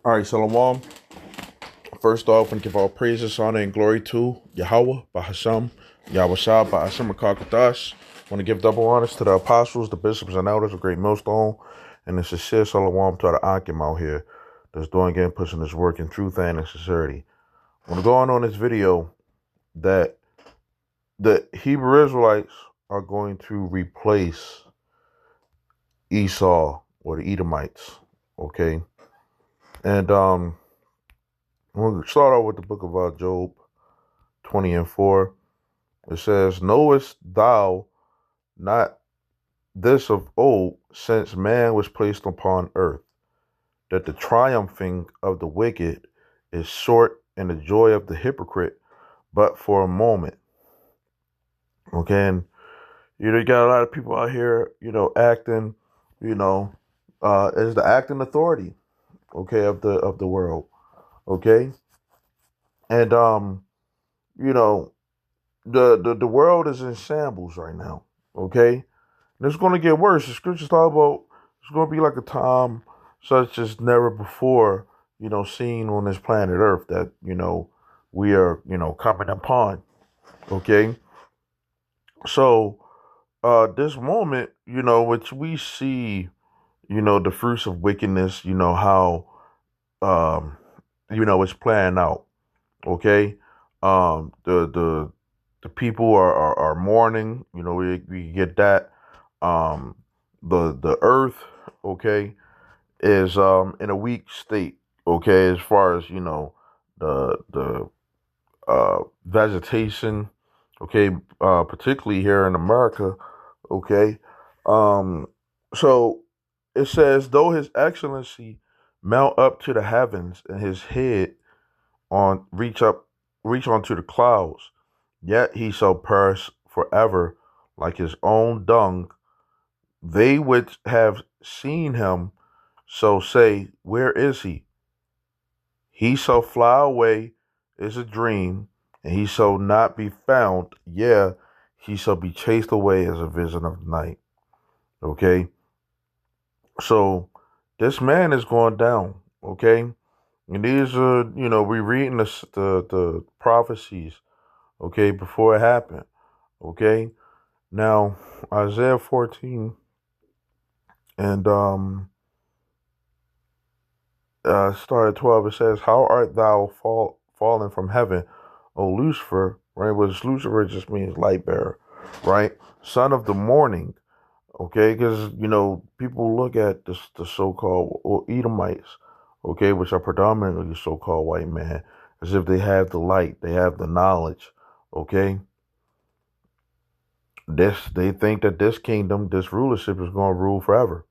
All right, Shalom. First off, and give all praises, honor, and glory to Yahweh, Bahasham, Yahweh Shah, Bahasham, Kakatash. Want to give double honors to the apostles, the bishops, and elders of Great Millstone, and the sincere Shalom to the Akim out here that's doing again, pushing this work in truth and in sincerity. I want to go on this video that the Hebrew Israelites are going to replace Esau or the Edomites, okay? And we'll start off with the book of Job 20 and 4. It says, knowest thou not this of old, since man was placed upon earth, that the triumphing of the wicked is short, and the joy of the hypocrite but for a moment. Okay, and you got a lot of people out here, acting, as the acting authority, okay, of the world, okay, and you know, the world is in shambles right now, okay. And it's going to get worse. The scriptures talk about it's going to be like a time such as never before, seen on this planet Earth that, we are, coming upon. Okay. So, this moment, which we see, the fruits of wickedness, how, it's playing out. Okay. The people are mourning, we get that. Um, the earth, okay, is in a weak state, okay, as far as the vegetation, okay, particularly here in America, okay. Um, so it says, though his excellency mount up to the heavens, and his head on reach onto the clouds, yet he shall perish forever like his own dung. They which have seen him shall say, where is he? He shall fly away as a dream, and he shall not be found. Yeah, he shall be chased away as a vision of the night. Okay? So this man is going down. Okay? And these are, we reading the prophecies, okay, before it happened. Okay? Now, Isaiah 14 and start at 12, it says, how art thou fallen from heaven, O Lucifer, right? Which Lucifer just means light bearer, right? Son of the morning, okay? Because, people look at the so-called Edomites, okay, which are predominantly so-called white man, as if they have the light, they have the knowledge, okay? They think that this kingdom, this rulership is going to rule forever,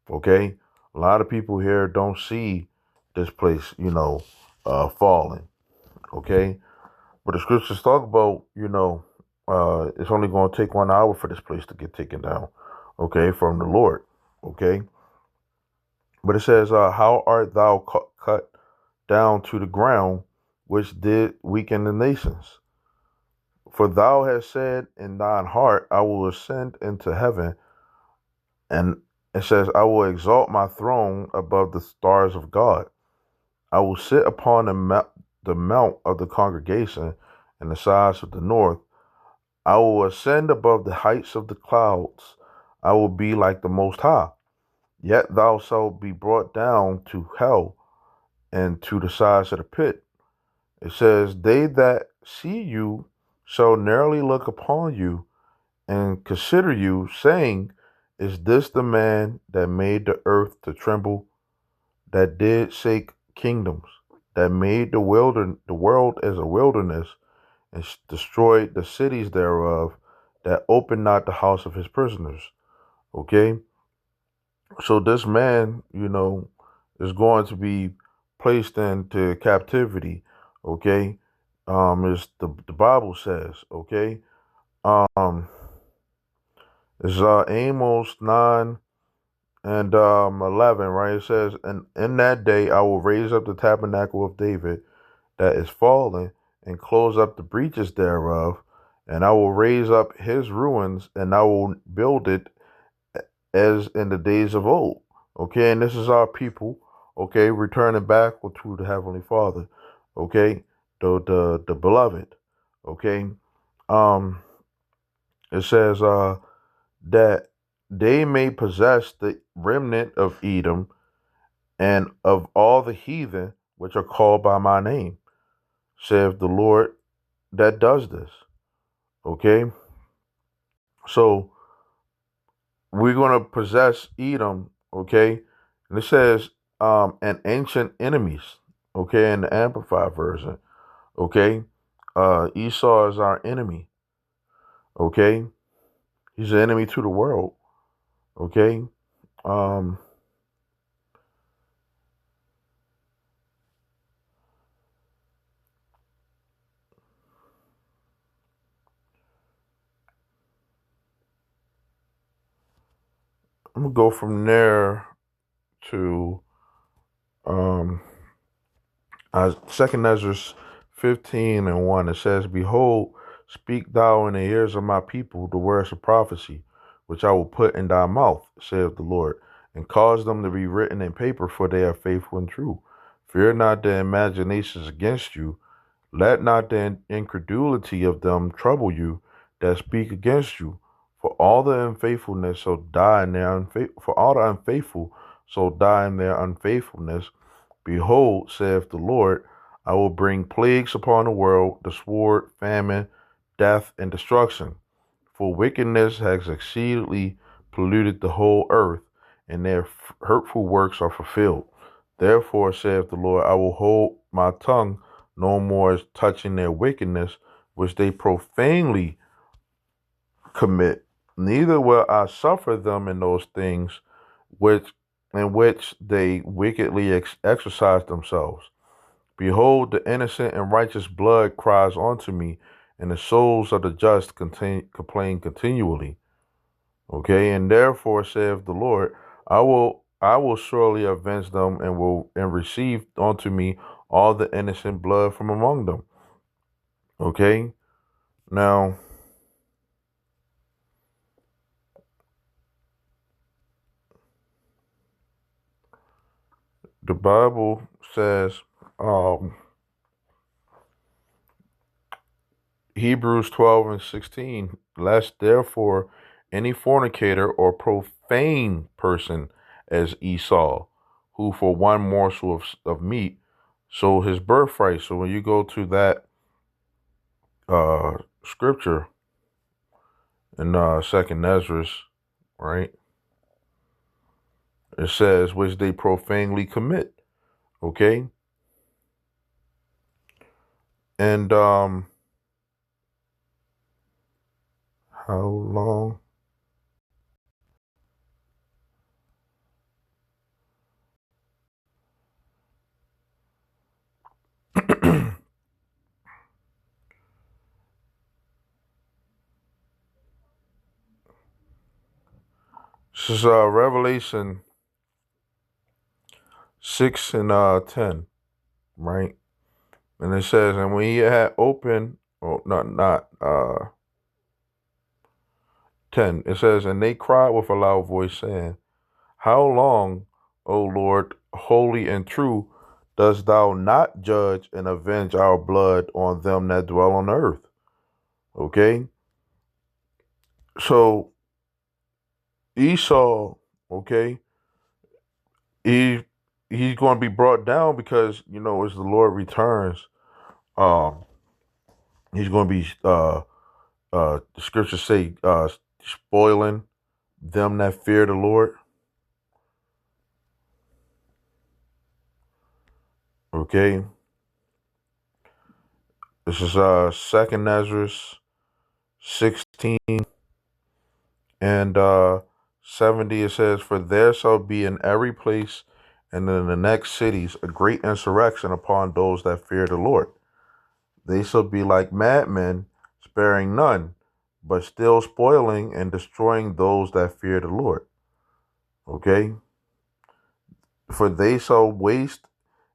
okay? A lot of people here don't see this place, falling. Okay. But the scriptures talk about, it's only going to take 1 hour for this place to get taken down. Okay. From the Lord. Okay. But it says, how art thou cut down to the ground, which did weaken the nations? For thou hast said in thine heart, I will ascend into heaven. And it says, I will exalt my throne above the stars of God. I will sit upon the mount of the congregation and the sides of the north. I will ascend above the heights of the clouds. I will be like the Most High. Yet thou shalt be brought down to hell and to the sides of the pit. It says, they that see you shall narrowly look upon you and consider you, saying, is this the man that made the earth to tremble, that did shake kingdoms, that made the world as a wilderness, and destroyed the cities thereof, that opened not the house of his prisoners? Okay? So this man, is going to be placed into captivity. Okay? As the Bible says, okay? Um, it's Amos 9 and 11, right? It says, and in that day I will raise up the tabernacle of David that is fallen, and close up the breaches thereof, and I will raise up his ruins, and I will build it as in the days of old. Okay, and this is our people, okay, returning back to the Heavenly Father, okay, the beloved, okay. Um, it says that they may possess the remnant of Edom and of all the heathen which are called by my name, saith the Lord that does this. Okay, so we're gonna possess Edom. Okay, and it says and ancient enemies. Okay, in the Amplified version. Okay, Esau is our enemy. Okay, he's an enemy to the world. Okay, um, I'm gonna go from there to um, Second Ezra 15:1. It says, "Behold, speak thou in the ears of my people the words of prophecy, which I will put in thy mouth, saith the Lord, and cause them to be written in paper, for they are faithful and true. Fear not the imaginations against you. Let not the incredulity of them trouble you that speak against you. For all the unfaithfulness shall die in their for all the unfaithful shall die in their unfaithfulness. Behold, saith the Lord, I will bring plagues upon the world, the sword, famine, death, and destruction. For wickedness has exceedingly polluted the whole earth, and their hurtful works are fulfilled. Therefore, saith the Lord, I will hold my tongue no more as touching their wickedness, which they profanely commit. Neither will I suffer them in those things which in which they wickedly exercise themselves. Behold, the innocent and righteous blood cries unto me, and the souls of the just complain continually. Okay, and therefore saith the Lord, I will surely avenge them and receive unto me all the innocent blood from among them. Okay, now the Bible says, um, Hebrews 12:16, lest therefore any fornicator or profane person as Esau, who for one morsel of meat sold his birthright. So when you go to that scripture in Second Ezra, right, it says, which they profanely commit. Okay, and how long? This is Revelation 6:10, right? And it says, and when he had opened, oh, not 10, it says, and they cried with a loud voice, saying, how long, O Lord, holy and true, dost thou not judge and avenge our blood on them that dwell on the earth? Okay, so Esau, okay, he he's going to be brought down because as the Lord returns, um, he's going to be the scriptures say spoiling them that fear the Lord. Okay, this is Second Ezra 16 and 70. It says, for there shall be in every place and in the next cities a great insurrection upon those that fear the Lord. They shall be like madmen, sparing none, but still spoiling and destroying those that fear the Lord. Okay, for they shall waste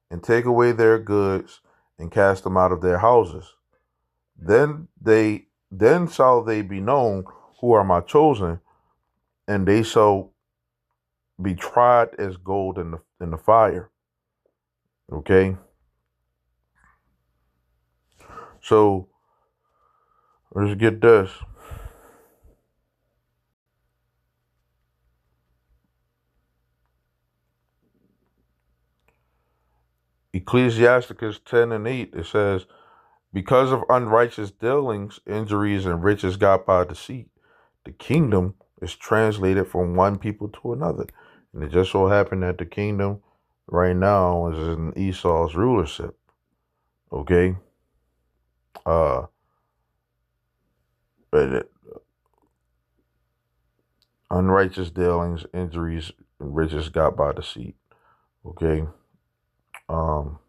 and take away their goods and cast them out of their houses. Then shall they be known who are my chosen, and they shall be tried as gold in the fire. Okay, so let's get this. Ecclesiasticus 10 and 8, it says, because of unrighteous dealings, injuries, and riches got by deceit, the kingdom is translated from one people to another. And it just so happened that the kingdom right now is in Esau's rulership. Okay? Uh, but unrighteous dealings, injuries, and riches got by deceit. Okay? Um,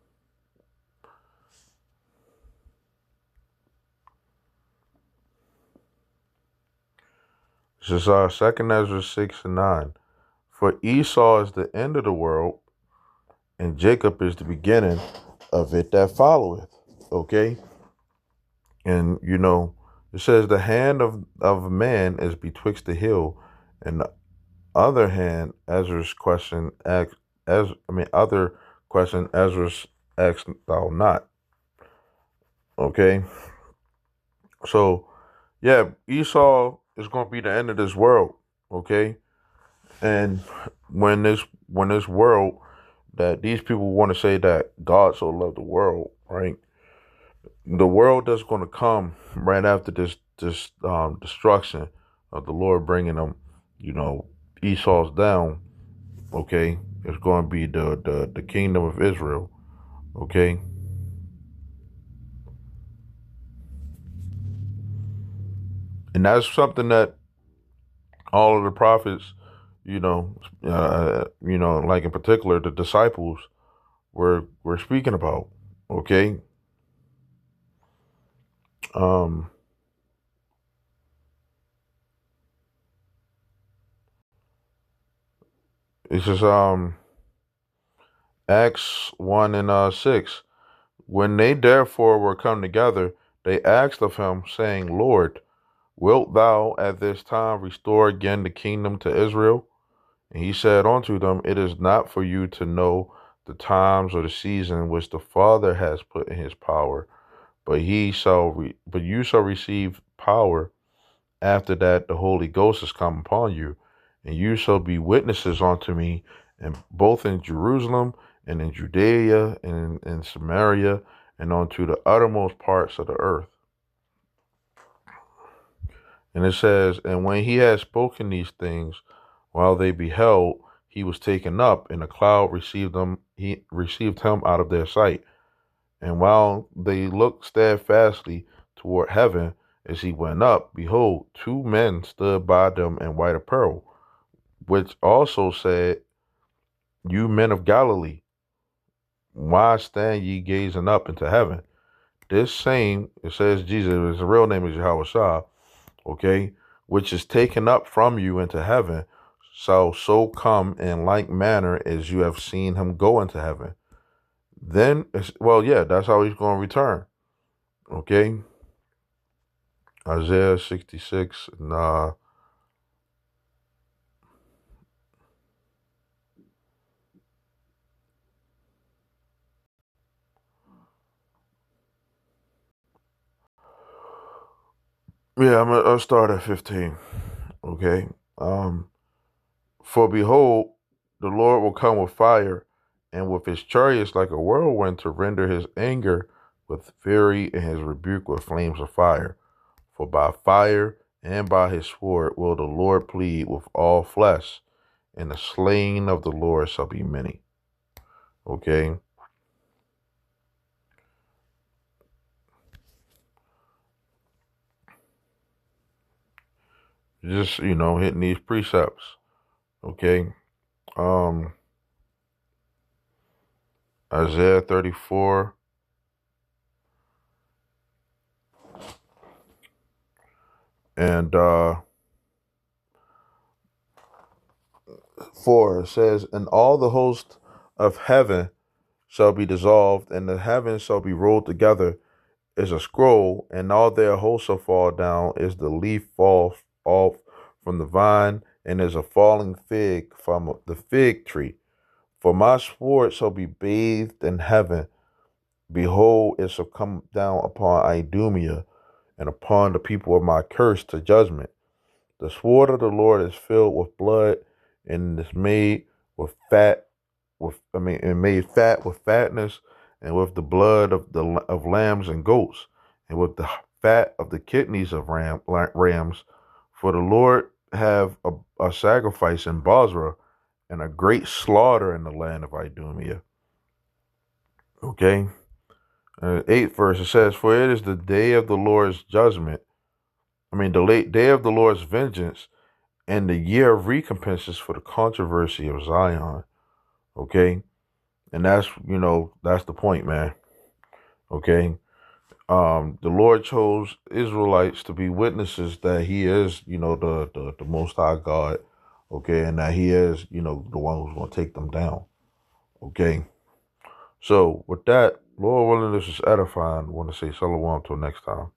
this is Second Ezra 6 and 9. For Esau is the end of the world, and Jacob is the beginning of it that followeth. Okay? And it says the hand of man is betwixt the hill, and the other hand, Ezra's question other question Ezra's asked thou not. Okay? So yeah, Esau is gonna be the end of this world. Okay? And when this world that these people want to say that God so loved the world, right? The world that's going to come right after this destruction of the Lord bringing them, Esau's down. Okay, it's going to be the kingdom of Israel. Okay, and that's something that all of the prophets, like in particular the disciples were speaking about. Okay, um, it's just Acts 1 and 6. When they therefore were come together, they asked of him, saying, Lord, wilt thou at this time restore again the kingdom to Israel? And he said unto them, it is not for you to know the times or the season which the Father has put in his power, but you shall receive power after that the Holy Ghost has come upon you, and you shall be witnesses unto me, and both in Jerusalem and in Judea and in Samaria and unto the uttermost parts of the earth. And it says, and when he had spoken these things, while they beheld, he was taken up, and a cloud he received him out of their sight. And while they looked steadfastly toward heaven as he went up, behold, two men stood by them in white apparel, which also said, you men of Galilee, why stand ye gazing up into heaven? This same, it says Jesus, his real name is Yahweh, okay, which is taken up from you into heaven, shall so come in like manner as you have seen him go into heaven. Then, well, yeah, that's how he's going to return. Okay, Isaiah 66 and yeah, I'll start at 15. Okay, for behold, the Lord will come with fire, and with his chariots like a whirlwind, to render his anger with fury and his rebuke with flames of fire. For by fire and by his sword will the Lord plead with all flesh, and the slain of the Lord shall be many. Okay? Just, hitting these precepts. Okay? Um, Isaiah 34 and 4, it says, and all the host of heaven shall be dissolved, and the heavens shall be rolled together as a scroll, and all their hosts shall fall down, as the leaf falls off from the vine, and as a falling fig from the fig tree. For my sword shall be bathed in heaven. Behold, it shall come down upon Idumea and upon the people of my curse to judgment. The sword of the Lord is filled with blood and is made with fat, and made fat with fatness, and with the blood of lambs and goats, and with the fat of the kidneys of rams. For the Lord have a sacrifice in Bozrah, and a great slaughter in the land of Idumea. Okay. Eighth verse, it says, "For it is the day of the Lord's judgment. The late day of the Lord's vengeance, and the year of recompenses for the controversy of Zion." Okay. And that's the point, man. Okay. The Lord chose Israelites to be witnesses that He is, the Most High God. Okay. And that He is, the one who's going to take them down. Okay. So with that, Lord willing, this is edifying. I want to say shalom until next time.